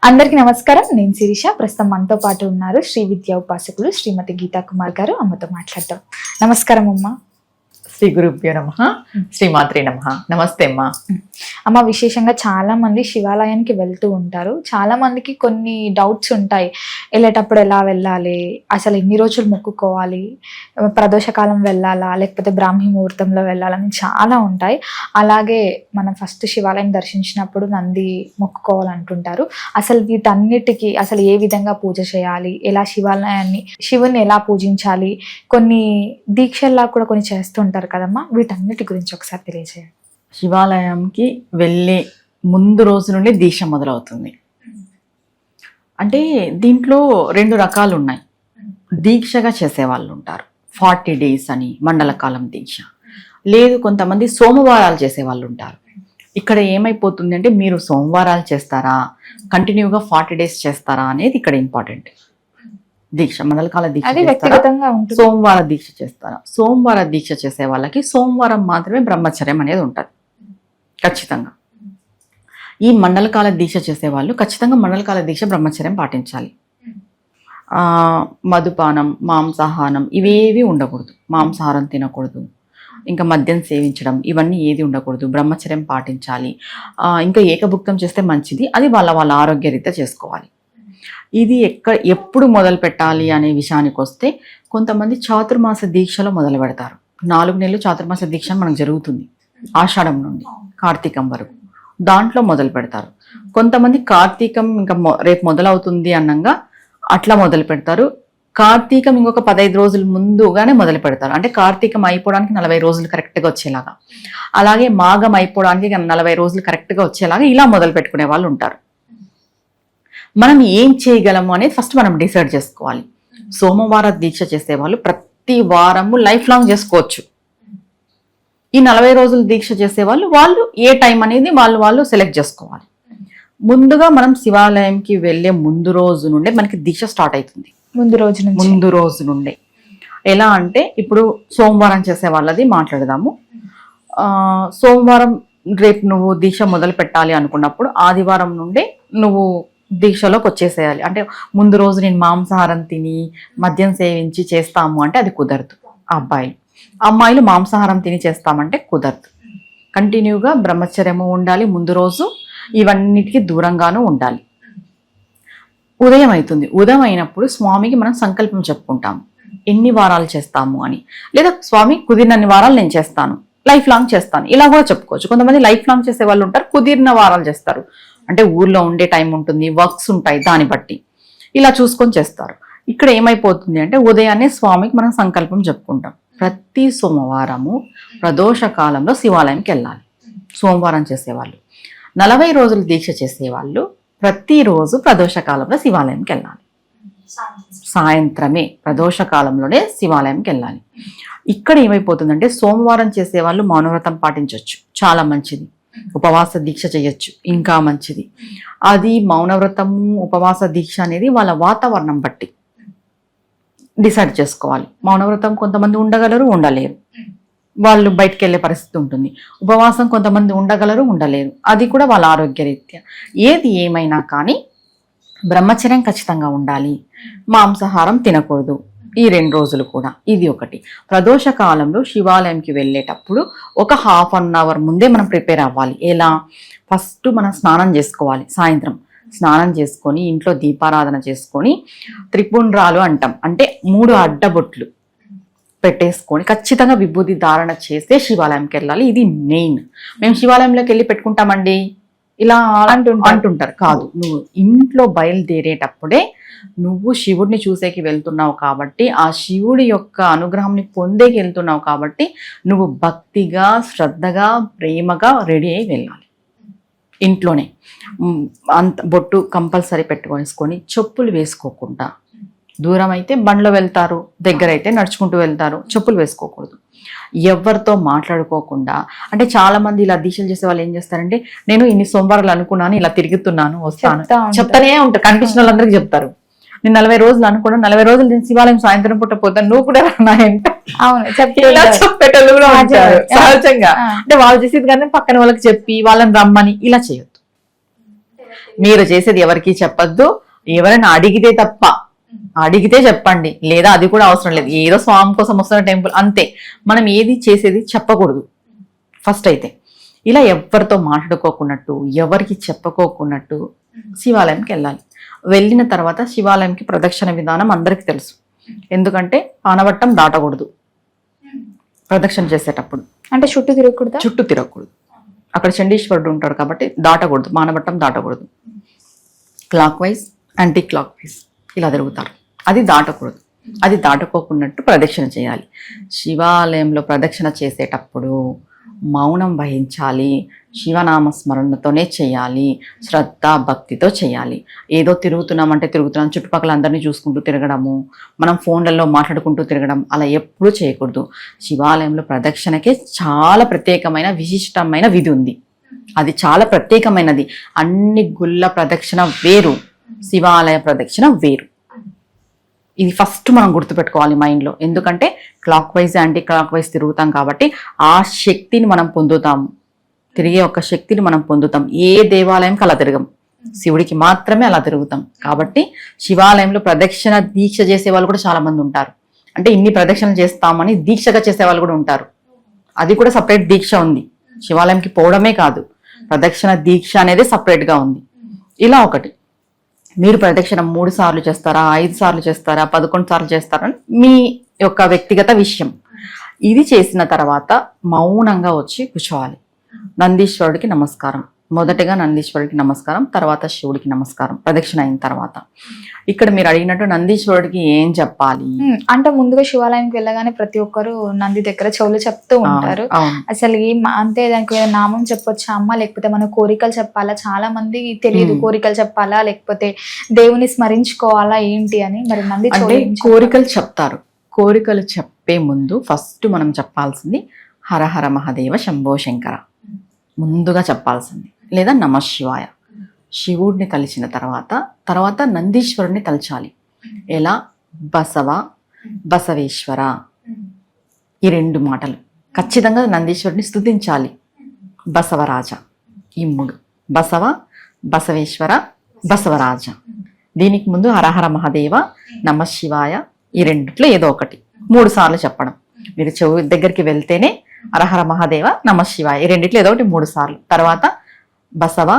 అందరికీ నమస్కారం. నేను శిరీష. ప్రస్తుతం మనతో పాటు ఉన్నారు శ్రీ విద్యా ఉపాసకులు శ్రీమతి గీతా కుమార్ గారు. అమ్మతో మాట్లాడతాం. నమస్కారం అమ్మ. శ్రీ గురుభ్యో నమః. శ్రీమాత్రే నమః. నమస్తే అమ్మా. అమ్మ, విశేషంగా చాలా మంది శివాలయానికి వెళ్తూ ఉంటారు. చాలా మందికి కొన్ని డౌట్స్ ఉంటాయి. వెళ్ళేటప్పుడు ఎలా వెళ్ళాలి, అసలు ఎన్ని రోజులు మొక్కుకోవాలి, ప్రదోషకాలం వెళ్ళాలా లేకపోతే బ్రాహ్మీ ముహూర్తంలో వెళ్ళాలని చాలా ఉంటాయి. అలాగే మనం ఫస్ట్ శివాలయం దర్శించినప్పుడు నంది మొక్కుకోవాలంటుంటారు. అసలు వీటన్నిటికీ అసలు ఏ విధంగా పూజ చేయాలి, ఎలా శివుని ఎలా పూజించాలి, కొన్ని దీక్షల్లా కూడా కొన్ని చేస్తుంటారు కదమ్మా, వీటన్నిటి గురించి ఒకసారి తెలియజేయండి. శివాలయంకి వెళ్ళే ముందు రోజు నుండి దీక్ష మొదలవుతుంది. అంటే దీంట్లో 2 రకాలు ఉన్నాయి. దీక్షగా చేసేవాళ్ళు ఉంటారు, 40 days అని మండలకాలం దీక్ష. లేదు, కొంతమంది సోమవారాలు చేసేవాళ్ళు ఉంటారు. ఇక్కడ ఏమైపోతుంది అంటే, మీరు సోమవారాలు చేస్తారా, కంటిన్యూగా 40 days చేస్తారా అనేది ఇక్కడ ఇంపార్టెంట్. దీక్ష మండలకాల దీక్ష వ్యక్తిగతంగా ఉంటుంది. సోమవార దీక్ష చేస్తారా? సోమవార దీక్ష చేసే వాళ్ళకి సోమవారం మాత్రమే బ్రహ్మచర్యం అనేది ఉంటుంది ఖచ్చితంగా. ఈ మండలకాల దీక్ష చేసే వాళ్ళు ఖచ్చితంగా మండలకాల దీక్ష బ్రహ్మచర్యం పాటించాలి. మధుపానం, మాంసాహారం ఇవేవి ఉండకూడదు. మాంసాహారం తినకూడదు, ఇంకా మద్యం సేవించడం ఇవన్నీ ఏది ఉండకూడదు. బ్రహ్మచర్యం పాటించాలి. ఇంకా ఏకభుక్తం చేస్తే మంచిది. అది వాళ్ళ ఆరోగ్యరీత్యా చేసుకోవాలి. ఇది ఎప్పుడు మొదలు పెట్టాలి అనే విషయానికి వస్తే, కొంతమంది చాతుర్మాస దీక్షలో మొదలు పెడతారు. 4 నెలలు చాతుర్మాస దీక్ష మనకు జరుగుతుంది, ఆషాఢం నుండి కార్తీకం వరకు. దాంట్లో మొదలు పెడతారు. కొంతమంది కార్తీకం ఇంకా రేపు మొదలవుతుంది అన్నంగా అట్లా మొదలు పెడతారు. కార్తీకం ఇంకొక 15 రోజులు ముందుగానే మొదలు పెడతారు. అంటే కార్తీకం అయిపోవడానికి 40 రోజులు కరెక్ట్గా వచ్చేలాగా, అలాగే మాఘం అయిపోవడానికి 40 రోజులు కరెక్ట్గా వచ్చేలాగా ఇలా మొదలు పెట్టుకునే వాళ్ళు ఉంటారు. మనం ఏం చేయగలము అనేది ఫస్ట్ మనం డిసైడ్ చేసుకోవాలి. సోమవార దీక్ష చేసేవాళ్ళు ప్రతి వారము లైఫ్ లాంగ్ చేసుకోవచ్చు. ఈ 40 రోజులు దీక్ష చేసేవాళ్ళు ఏ టైం అనేది వాళ్ళు సెలెక్ట్ చేసుకోవాలి. ముందుగా మనం శివాలయంకి వెళ్ళే ముందు రోజు నుండే మనకి దీక్ష స్టార్ట్ అవుతుంది. ముందు రోజు నుండే ఎలా అంటే, ఇప్పుడు సోమవారం చేసే వాళ్ళది మాట్లాడదాము. సోమవారం రేపు నువ్వు దీక్ష మొదలు పెట్టాలి అనుకున్నప్పుడు ఆదివారం నుండే నువ్వు దీక్షలోకి వచ్చేసేయాలి. అంటే ముందు రోజు నేను మాంసాహారం తిని మద్యం సేవించి చేస్తాము అంటే అది కుదరదు. అమ్మాయిలు మాంసాహారం తిని చేస్తామంటే కుదరదు. కంటిన్యూగా బ్రహ్మచర్యము ఉండాలి. ముందు రోజు ఇవన్నిటికీ దూరంగానూ ఉండాలి. ఉదయం అవుతుంది. ఉదయం అయినప్పుడు స్వామికి మనం సంకల్పం చెప్పుకుంటాము, ఎన్ని వారాలు చేస్తాము అని. లేదా స్వామి కుదిరినన్ని వారాలు నేను చేస్తాను, లైఫ్ లాంగ్ చేస్తాను, ఇలా కూడా చెప్పుకోవచ్చు. కొంతమంది లైఫ్ లాంగ్ చేసే వాళ్ళు ఉంటారు, కుదిరిన వారాలు చేస్తారు. అంటే ఊర్లో ఉండే టైం ఉంటుంది, వర్క్స్ ఉంటాయి, దాన్ని బట్టి ఇలా చూసుకొని చేస్తారు. ఇక్కడ ఏమైపోతుంది అంటే, ఉదయాన్నే స్వామికి మనం సంకల్పం చెప్పుకుంటాం. ప్రతి సోమవారము ప్రదోష కాలంలో శివాలయంకి వెళ్ళాలి. సోమవారం చేసేవాళ్ళు, 40 రోజులు దీక్ష చేసేవాళ్ళు ప్రతిరోజు ప్రదోష కాలంలో శివాలయంకి వెళ్ళాలి. సాయంత్రమే ప్రదోష కాలంలోనే శివాలయంకి వెళ్ళాలి. ఇక్కడ ఏమైపోతుందంటే, సోమవారం చేసేవాళ్ళు మౌనవ్రతం పాటించవచ్చు, చాలా మంచిది. ఉపవాస దీక్ష చేయొచ్చు, ఇంకా మంచిది. అది మౌనవ్రతము, ఉపవాస దీక్ష అనేది వాళ్ళ వాతావరణం బట్టి డిసైడ్ చేసుకోవాలి. మౌనవ్రతం కొంతమంది ఉండగలరు, ఉండలేరు, వాళ్ళు బయటకు వెళ్ళే పరిస్థితి ఉంటుంది. ఉపవాసం కొంతమంది ఉండగలరు, ఉండలేరు, అది కూడా వాళ్ళ ఆరోగ్యరీత్యా. ఏది ఏమైనా కానీ బ్రహ్మచర్యం ఖచ్చితంగా ఉండాలి. మాంసాహారం తినకూడదు ఈ 2 రోజులు కూడా. ఇది ఒకటి. ప్రదోష కాలంలో శివాలయంకి వెళ్ళేటప్పుడు ఒక 1/2 hour ముందే మనం ప్రిపేర్ అవ్వాలి. ఎలా? ఫస్ట్ మనం స్నానం చేసుకోవాలి. సాయంత్రం స్నానం చేసుకొని ఇంట్లో దీపారాధన చేసుకొని త్రిపుండ్రాలు అంటాం, అంటే 3 అడ్డబొట్లు పెట్టేసుకొని ఖచ్చితంగా విభూతి ధారణ చేస్తే శివాలయంకి వెళ్ళాలి. ఇది మెయిన్. మేము శివాలయంలోకి వెళ్ళి పెట్టుకుంటామండి ఇలా అంటుంటారు. కాదు, నువ్వు ఇంట్లో బయలుదేరేటప్పుడే నువ్వు శివుడిని చూసేకి వెళ్తున్నావు కాబట్టి, ఆ శివుడి యొక్క అనుగ్రహాన్ని పొందేకి వెళ్తున్నావు కాబట్టి, నువ్వు భక్తిగా, శ్రద్ధగా, ప్రేమగా రెడీ అయి వెళ్ళాలి. ఇంట్లోనే అంత బొట్టు కంపల్సరీ పెట్టుకొని, చెప్పులు వేసుకోకుండా, దూరం అయితే బండ్లో వెళ్తారు, దగ్గర అయితే నడుచుకుంటూ వెళ్తారు, చెప్పులు వేసుకోకూడదు. ఎవరితో మాట్లాడుకోకుండా. అంటే చాలా మంది ఇలా దీక్షలు చేసే వాళ్ళు ఏం చేస్తారంటే, నేను ఇన్ని సోమవారాలు అనుకున్నాను, ఇలా తిరుగుతున్నాను, వస్తాను చెప్తానే ఉంటారు. కనిపించిన వాళ్ళందరికీ చెప్తారు, నేను 40 రోజులు అనుకున్నాను, 40 రోజులు నేను శివాలయం సాయంత్రం పూట పోతాను, నువ్వు కూడా రానాయంట. చెప్పేటోళ్ళు కూడా ఉంటారు సహజంగా. అంటే వాళ్ళు చేసేది కానీ పక్కన వాళ్ళకి చెప్పి వాళ్ళని రమ్మని ఇలా చేయొద్దు. మీరు చేసేది ఎవరికి చెప్పొద్దు, ఎవరైనా అడిగితే తప్ప, అడిగితే చెప్పండి, లేదా అది కూడా అవసరం లేదు, ఏదో స్వామి కోసం వస్తున్న టెంపుల్ అంతే. మనం ఏది చేసేది చెప్పకూడదు ఫస్ట్ అయితే. ఇలా ఎవరితో మాట్లాడుకోకున్నట్టు, ఎవరికి చెప్పుకోకున్నట్టు శివాలయంకి వెళ్ళాలి. వెళ్ళిన తర్వాత శివాలయంకి ప్రదక్షిణ విధానం అందరికీ తెలుసు. ఎందుకంటే ఆనవట్టం దాటకూడదు ప్రదక్షిణ చేసేటప్పుడు. అంటే చుట్టూ తిరగకూడదా? చుట్టూ తిరగకూడదు. అక్కడ చండీశ్వరుడు ఉంటాడు కాబట్టి దాటకూడదు, మానవట్టం దాటకూడదు. Clockwise, anti clockwise ఇలా తిరుగుతారు, అది దాటకూడదు. అది దాటుకోకున్నట్టు ప్రదక్షిణ చేయాలి. శివాలయంలో ప్రదక్షిణ చేసేటప్పుడు మౌనం వహించాలి, శివనామ స్మరణతోనే చేయాలి, శ్రద్ధ భక్తితో చేయాలి. ఏదో తిరుగుతున్నామంటే తిరుగుతున్నాం, చుట్టుపక్కల అందరినీ చూసుకుంటూ తిరగడము, మనం ఫోన్లలో మాట్లాడుకుంటూ తిరగడం అలా ఎప్పుడూ చేయకూడదు. శివాలయంలో ప్రదక్షిణకే చాలా ప్రత్యేకమైన విశిష్టమైన విధి ఉంది. అది చాలా ప్రత్యేకమైనది. అన్ని గుళ్ళ ప్రదక్షిణ వేరు, శివాలయ ప్రదక్షిణ వేరు. ఇది ఫస్ట్ మనం గుర్తుపెట్టుకోవాలి మైండ్లో. ఎందుకంటే clock wise, anti clock wise తిరుగుతాం కాబట్టి ఆ శక్తిని మనం పొందుతాము, తిరిగే ఒక శక్తిని మనం పొందుతాం. ఏ దేవాలయంకి అలా తిరగం, శివుడికి మాత్రమే అలా తిరుగుతాం. కాబట్టి శివాలయంలో ప్రదక్షిణ దీక్ష చేసే వాళ్ళు కూడా చాలా మంది ఉంటారు. అంటే ఇన్ని ప్రదక్షిణలు చేస్తామని దీక్షగా చేసే వాళ్ళు కూడా ఉంటారు. అది కూడా సపరేట్ దీక్ష ఉంది. శివాలయంకి పోవడమే కాదు, ప్రదక్షిణ దీక్ష అనేది సపరేట్గా ఉంది. ఇలా ఒకటి, మీరు ప్రదక్షిణ 3 సార్లు చేస్తారా, 5 సార్లు చేస్తారా, 11 సార్లు చేస్తారా అని మీ యొక్క వ్యక్తిగత విషయం. ఇది చేసిన తర్వాత మౌనంగా వచ్చి కూర్చోవాలి. నందీశ్వరుడికి నమస్కారం, మొదటగా నందీశ్వరుడికి నమస్కారం, తర్వాత శివుడికి నమస్కారం ప్రదక్షిణ అయిన తర్వాత. ఇక్కడ మీరు అడిగినట్టు నందీశ్వరుడికి ఏం చెప్పాలి అంటే ముందుగా శివాలయానికి వెళ్ళగానే ప్రతి ఒక్కరు నంది దగ్గర చెవులు చెప్తూ ఉంటారు. అసలు అంటే దానికి నామం చెప్పొచ్చా అమ్మ, లేకపోతే మన కోరికలు చెప్పాలా? చాలా మంది తెలియదు కోరికలు చెప్పాలా లేకపోతే దేవుని స్మరించుకోవాలా ఏంటి అని. మరి నంది అంటే కోరికలు చెప్తారు. కోరికలు చెప్పే ముందు ఫస్ట్ మనం చెప్పాల్సింది హరహర మహాదేవ శంభో శంకర ముందుగా చెప్పాల్సింది, లేదా నమశివాయ. శివుడిని తలిచిన తర్వాత నందీశ్వరుడిని తలచాలి. ఎలా? బసవ, బసవేశ్వర, ఈ 2 మాటలు ఖచ్చితంగా నందీశ్వరుడిని స్తుతించాలి. బసవరాజ, ఈ 3, బసవ, బసవేశ్వర, బసవరాజ. దీనికి ముందు హరహర మహాదేవ, నమశివాయ, ఈ 2లో ఏదో ఒకటి 3 సార్లు చెప్పడం. మీరు చెవు దగ్గరికి వెళ్తేనే హరహర మహాదేవ, నమశివాయ, ఈ 2లో ఏదో ఒకటి 3 సార్లు. తర్వాత బసవ,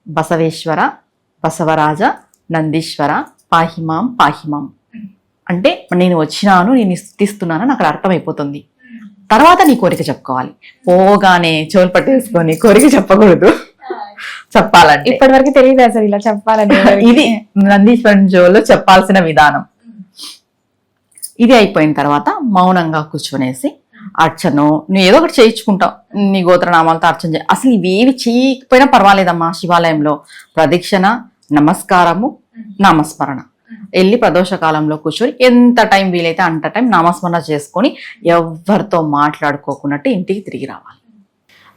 బసవేశ్వర, బసవరాజ, నందీశ్వర, పాహిమాం పాహిమాం. అంటే నేను వచ్చినాను, నేను స్థుతిస్తున్నానని అక్కడ అర్థమైపోతుంది. తర్వాత నీ కోరిక చెప్పుకోవాలి. పోగానే చెవులు పట్టేసుకొని కోరిక చెప్పకూడదు. చెప్పాలంటే ఇప్పటి వరకు తెలియదు అసలు ఇలా చెప్పాలని. ఇది నందీశ్వరుని చెవుల్లో చెప్పాల్సిన విధానం. ఇది అయిపోయిన తర్వాత మౌనంగా కూర్చొనేసి అర్చను నువ్వు ఏదో ఒకటి చేయించుకుంటావు, నీ గోత్రనామాలతో అర్చన చేయి. అసలు ఇవేవి చేయకపోయినా పర్వాలేదమ్మా. శివాలయంలో ప్రదక్షిణ, నమస్కారము, నామస్మరణ, వెళ్ళి ప్రదోష కాలంలో కూర్చొని ఎంత టైం వీలైతే అంత టైం నామస్మరణ చేసుకొని ఎవరితో మాట్లాడుకోకున్నట్టు ఇంటికి తిరిగి రావాలి.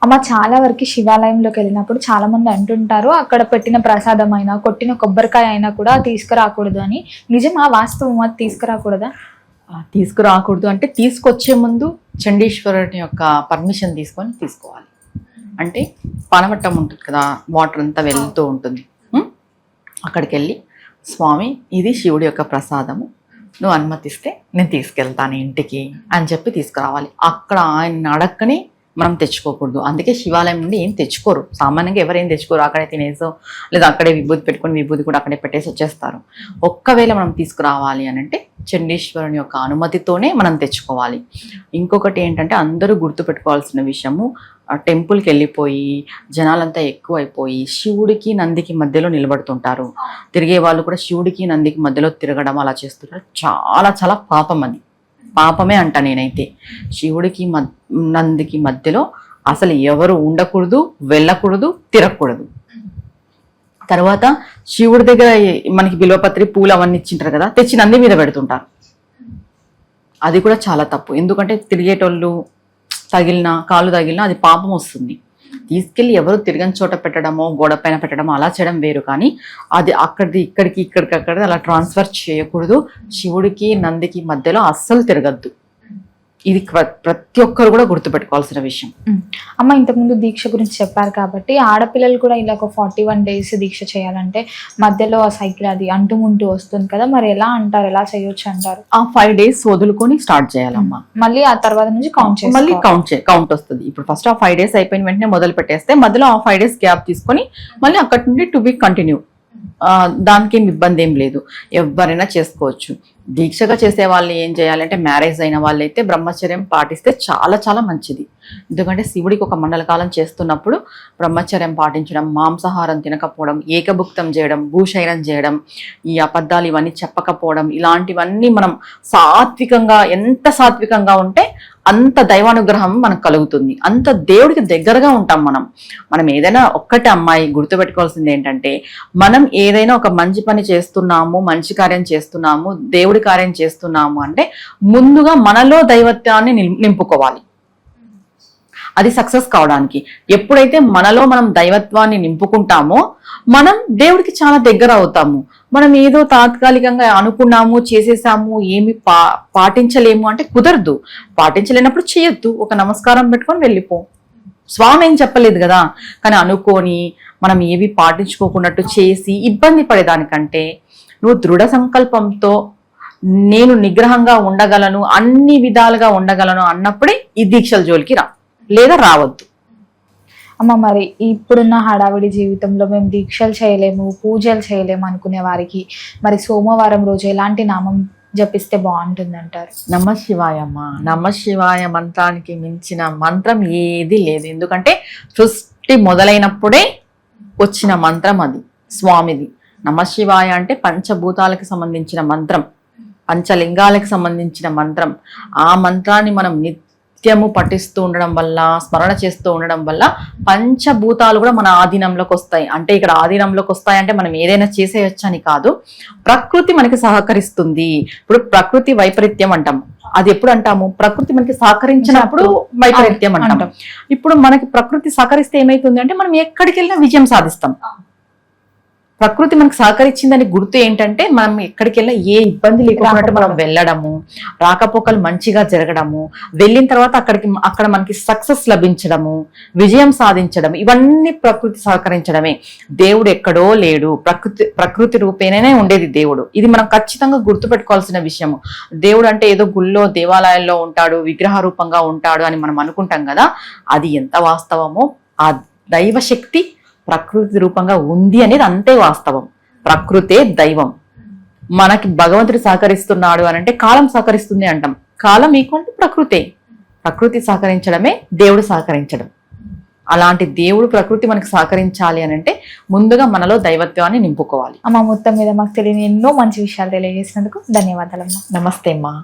అమ్మ, చాలా వరకు శివాలయంలోకి వెళ్ళినప్పుడు చాలా మంది అంటుంటారు అక్కడ పెట్టిన ప్రసాదం అయినా కొట్టిన కొబ్బరికాయ అయినా కూడా తీసుకురాకూడదు అని. నిజమా? వాస్తవం అది తీసుకురాకూడదా? తీసుకురాకూడదు అంటే తీసుకొచ్చే ముందు చండీశ్వరుని యొక్క పర్మిషన్ తీసుకొని తీసుకోవాలి. అంటే పానవట్టం ఉంటుంది కదా, వాటర్ అంతా వెళ్తూ ఉంటుంది. అక్కడికి వెళ్ళి స్వామి ఇది శివుడి యొక్క ప్రసాదము, నువ్వు అనుమతిస్తే నేను తీసుకెళ్తాను ఇంటికి అని చెప్పి తీసుకురావాలి. అక్కడ ఆయన అడక్కని మనం తెచ్చుకోకూడదు. అందుకే శివాలయం నుండి ఏం తెచ్చుకోరు సామాన్యంగా, ఎవరేం తెచ్చుకోరు. అక్కడే తినేసో లేదా అక్కడే విభూతి పెట్టుకొని విభూతి కూడా అక్కడే పెట్టేసి వచ్చేస్తారు. ఒక్కవేళ మనం తీసుకురావాలి అని అంటే చండీశ్వరుని యొక్క అనుమతితోనే మనం తెచ్చుకోవాలి. ఇంకొకటి ఏంటంటే అందరూ గుర్తుపెట్టుకోవాల్సిన విషయము, టెంపుల్కి వెళ్ళిపోయి జనాలంతా ఎక్కువైపోయి శివుడికి నందికి మధ్యలో నిలబడుతుంటారు. తిరిగే వాళ్ళు కూడా శివుడికి నందికి మధ్యలో తిరగడం అలా చేస్తుంటారు. చాలా చాలా పాపం, అది పాపమే అంట నేనైతే. శివుడికి నందికి మధ్యలో అసలు ఎవరు ఉండకూడదు, వెళ్ళకూడదు, తిరగకూడదు. తర్వాత శివుడి దగ్గర మనకి బిల్వపత్రి పూలు అవన్నీ ఇచ్చింటారు కదా, తెచ్చి నంది మీద పెడుతుంటారు. అది కూడా చాలా తప్పు. ఎందుకంటే తిరిగేటోళ్ళు తగిలినా, కాళ్ళు తగిలినా అది పాపం వస్తుంది. తీసుకెళ్ళి ఎవరు తిరగని చోట పెట్టడమో, గోడ పైన పెట్టడమో అలా చేయడం వేరు. కానీ అది అక్కడిది ఇక్కడికి, ఇక్కడికి అక్కడిది అలా ట్రాన్స్ఫర్ చేయకూడదు. శివుడికి నందికి మధ్యలో అస్సలు తిరగద్దు. ఇది ప్రతి ఒక్కరు కూడా గుర్తుపెట్టుకోవాల్సిన విషయం. అమ్మ, ఇంతకుముందు దీక్ష గురించి చెప్పారు కాబట్టి ఆడపిల్లలు కూడా ఇలా ఒక 41 days దీక్ష చేయాలంటే మధ్యలో ఆ సైకిల్ అది అంటుముంటూ వస్తుంది కదా, మరి ఎలా అంటారు, ఎలా చేయొచ్చు అంటారు? ఆ 5 days వదులుకొని స్టార్ట్ చేయాలమ్మా. మళ్ళీ ఆ తర్వాత నుంచి మళ్ళీ కౌంట్ వస్తుంది. ఇప్పుడు ఫస్ట్ ఆ 5 days అయిపోయిన వెంటనే మొదలు పెట్టేస్తే మధ్యలో ఆ 5 days గ్యాప్ తీసుకొని మళ్ళీ అక్కడి నుండి టు బి కంటిన్యూ. దానికి ఏం ఇబ్బంది ఏం లేదు, ఎవరైనా చేసుకోవచ్చు. దీక్షగా చేసే వాళ్ళు ఏం చేయాలంటే మ్యారేజ్ అయిన వాళ్ళైతే బ్రహ్మచర్యం పాటిస్తే చాలా చాలా మంచిది. ఎందుకంటే శివుడికి ఒక మండల కాలం చేస్తున్నప్పుడు బ్రహ్మచర్యం పాటించడం, మాంసాహారం తినకపోవడం, ఏకభుక్తం చేయడం, భూశయనం చేయడం, ఈ అబద్ధాలు ఇవన్నీ చెప్పకపోవడం, ఇలాంటివన్నీ మనం సాత్వికంగా, ఎంత సాత్వికంగా ఉంటే అంత దైవానుగ్రహం మనకు కలుగుతుంది, అంత దేవుడికి దగ్గరగా ఉంటాం మనం ఏదైనా ఒక్కటే అమ్మాయి గుర్తుపెట్టుకోవాల్సింది ఏంటంటే, మనం ఏదైనా ఒక మంచి పని చేస్తున్నాము, మంచి కార్యం చేస్తున్నాము, దేవుడి కార్యం చేస్తున్నాము అంటే ముందుగా మనలో దైవత్వాన్ని నింపుకోవాలి. అది సక్సెస్ కావడానికి ఎప్పుడైతే మనలో మనం దైవత్వాన్ని నింపుకుంటామో మనం దేవుడికి చాలా దగ్గర అవుతాము. మనం ఏదో తాత్కాలికంగా అనుకున్నాము, చేసేసాము, ఏమి పాటించలేము అంటే కుదరదు. పాటించలేనప్పుడు చేయొద్దు, ఒక నమస్కారం పెట్టుకొని వెళ్ళిపో. స్వామి ఏం చెప్పలేదు కదా. కానీ అనుకోని మనం ఏవి పాటించుకోకున్నట్టు చేసి ఇబ్బంది పడేదానికంటే నువ్వు దృఢ సంకల్పంతో నేను నిగ్రహంగా ఉండగలను, అన్ని విధాలుగా ఉండగలను అన్నప్పుడే ఈ దీక్షల జోలికి లేదా రావద్దు. అమ్మ, మరి ఇప్పుడున్న హడావిడి జీవితంలో మేము దీక్షలు చేయలేము, పూజలు చేయలేము అనుకునే వారికి మరి సోమవారం రోజు ఎలాంటి నామం జపిస్తే బాగుంటుంది అంటారు? నమశివాయ అమ్మ. నమశివాయ మంత్రానికి మించిన మంత్రం ఏది లేదు. ఎందుకంటే సృష్టి మొదలైనప్పుడే వచ్చిన మంత్రం అది స్వామిది. నమశివాయ అంటే పంచభూతాలకు సంబంధించిన మంత్రం, పంచలింగాలకు సంబంధించిన మంత్రం. ఆ మంత్రాన్ని మనం నిత్యము పఠిస్తూ ఉండడం వల్ల, స్మరణ చేస్తూ ఉండడం వల్ల పంచభూతాలు కూడా మన ఆధీనంలోకి వస్తాయి. అంటే ఇక్కడ ఆధీనంలోకి వస్తాయి అంటే మనం ఏదైనా చేసేయచ్చని కాదు, ప్రకృతి మనకి సహకరిస్తుంది. ఇప్పుడు ప్రకృతి వైపరీత్యం అంటాం, అది ఎప్పుడు అంటాము? ప్రకృతి మనకి సహకరించినప్పుడు వైపరీత్యం అంటాం. ఇప్పుడు మనకి ప్రకృతి సహకరిస్తే ఏమైతుంది అంటే మనం ఎక్కడికి వెళ్ళినా విజయం సాధిస్తాం. ప్రకృతి మనకు సహకరించిందని గుర్తు ఏంటంటే మనం ఎక్కడికి వెళ్ళినా ఏ ఇబ్బంది లేకుండా మనం వెళ్ళడము, రాకపోకలు మంచిగా జరగడము, వెళ్ళిన తర్వాత అక్కడ మనకి సక్సెస్ లభించడము, విజయం సాధించడం, ఇవన్నీ ప్రకృతి సహకరించడమే. దేవుడు ఎక్కడో లేడు, ప్రకృతి రూపేణనే ఉండేది దేవుడు. ఇది మనం ఖచ్చితంగా గుర్తుపెట్టుకోవాల్సిన విషయము. దేవుడు అంటే ఏదో గుళ్ళో దేవాలయాల్లో ఉంటాడు, విగ్రహ రూపంగా ఉంటాడు అని మనం అనుకుంటాం కదా, అది ఎంత వాస్తవమో ఆ దైవశక్తి ప్రకృతి రూపంగా ఉంది అనేది అంతే వాస్తవం. ప్రకృతే దైవం. మనకి భగవంతుడు సహకరిస్తున్నాడు అని అంటే కాలం సహకరిస్తుంది అంటాం. కాలం ఈక్వల్ టు ప్రకృతే. ప్రకృతి సహకరించడమే దేవుడు సహకరించడం. అలాంటి దేవుడు ప్రకృతి మనకు సహకరించాలి అని అంటే ముందుగా మనలో దైవత్వాన్ని నింపుకోవాలి. అమ్మ, మొత్తం మీద మాకు తెలియని ఎన్నో మంచి విషయాలు తెలియజేసినందుకు ధన్యవాదాలమ్మా. నమస్తే అమ్మా.